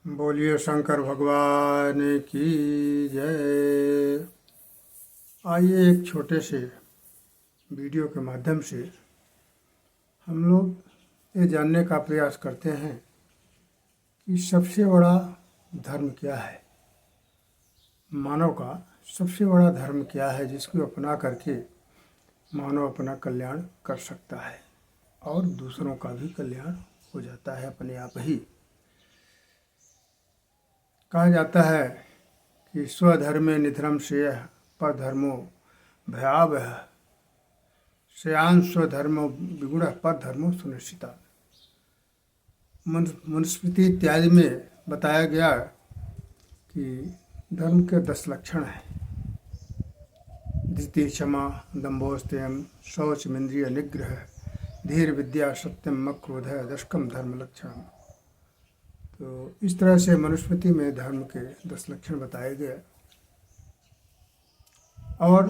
बोलिए शंकर भगवान की जय। आइए एक छोटे से वीडियो के माध्यम से हम लोग ये जानने का प्रयास करते हैं कि सबसे बड़ा धर्म क्या है। मानव का सबसे बड़ा धर्म क्या है जिसको अपना करके मानव अपना कल्याण कर सकता है और दूसरों का भी कल्याण हो जाता है अपने आप ही। कहा जाता है कि स्वधर्मे निधर्म श्रेयः परधर्मो भयावह श्रेयान् स्वधर्मो विगुणः परधर्मो सुनिश्चिता। मनुस्मृति इत्यादि में बताया गया कि धर्म के 10 लक्षण हैं। धृति, क्षमा, दम्भोस्तेयम, शौचमिंद्रिय निग्रह, धीर विद्या, सत्यम, मक्रोधः, दशकम धर्म लक्षणम। तो इस तरह से मनुस्मृति में धर्म के 10 लक्षण बताए गए और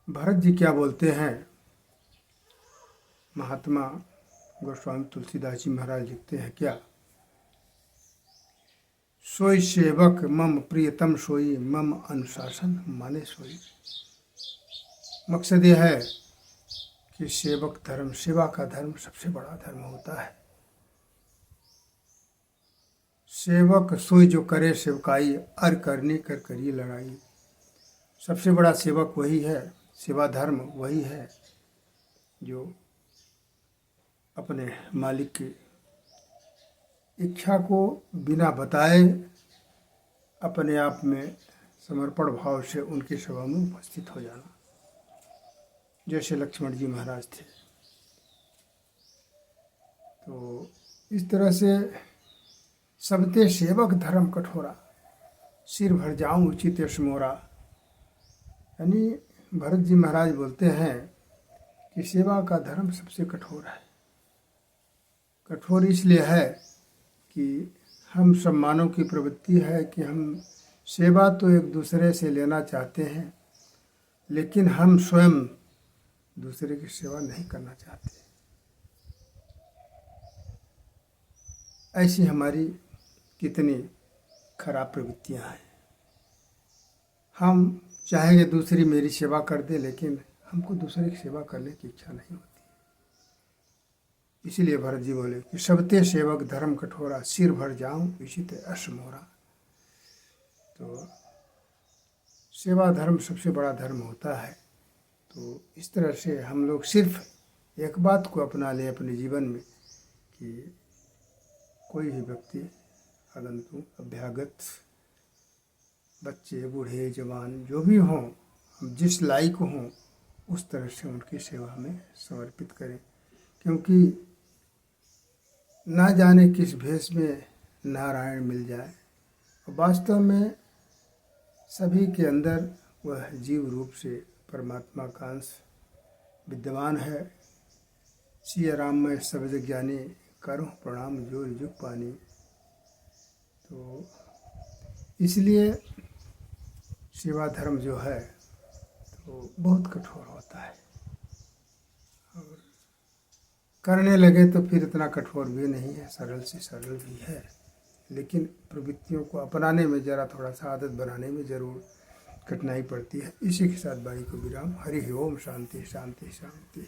भरत जी क्या बोलते हैं। महात्मा गोस्वामी तुलसीदास जी महाराज लिखते हैं क्या, सोई सेवक मम प्रियतम सोई मम अनुशासन माने सोई। मकसद यह है कि सेवक धर्म, सेवा का धर्म सबसे बड़ा धर्म होता है। सेवक सोई जो करे सेवकाई, अर करनी कर करिए लड़ाई। सबसे बड़ा सेवक वही है, सेवा धर्म वही है जो अपने मालिक की इच्छा को बिना बताए अपने आप में समर्पण भाव से उनकी सेवा में उपस्थित हो जाना, जैसे लक्ष्मण जी महाराज थे। तो इस तरह से सबते सेवक धर्म कठोरा, सिर भर जाऊं उचित यश मोरा। यानी भरत जी महाराज बोलते हैं कि सेवा का धर्म सबसे कठोर है। कठोर इसलिए है कि हम सब मानव की प्रवृत्ति है कि हम सेवा तो एक दूसरे से लेना चाहते हैं, लेकिन हम स्वयं दूसरे की सेवा नहीं करना चाहते। ऐसी हमारी कितनी खराब प्रवृत्तियां हैं। हम चाहेंगे दूसरी मेरी सेवा कर दे, लेकिन हमको दूसरे की सेवा करने की इच्छा नहीं होती। इसीलिए भरत जी बोले कि सबते सेवक धर्म कठोरा, सिर भर जाऊं इशित यश मोरा। तो सेवा धर्म सबसे बड़ा धर्म होता है। तो इस तरह से हम लोग सिर्फ एक बात को अपना लें अपने जीवन में कि कोई भी व्यक्ति, आगंतुक, अभ्यागत, बच्चे, बूढ़े, जवान जो भी हों, हम जिस लायक हों उस तरह से उनकी सेवा में समर्पित करें। क्योंकि ना जाने किस भेष में नारायण मिल जाए। वास्तव में सभी के अंदर वह जीव रूप से परमात्मा का अंश विद्यमान है। सिया राम में सबद ज्ञानी, करो प्रणाम जोर जुग पानी। तो इसलिए सेवा धर्म जो है तो बहुत कठोर होता है, और करने लगे तो फिर इतना कठोर भी नहीं है, सरल से सरल भी है। लेकिन प्रवृत्तियों को अपनाने में ज़रा थोड़ा सा आदत बनाने में ज़रूर कठिनाई पड़ती है। इसी के साथ वाणी को विराम। हरि ओम। शांति शांति शांति।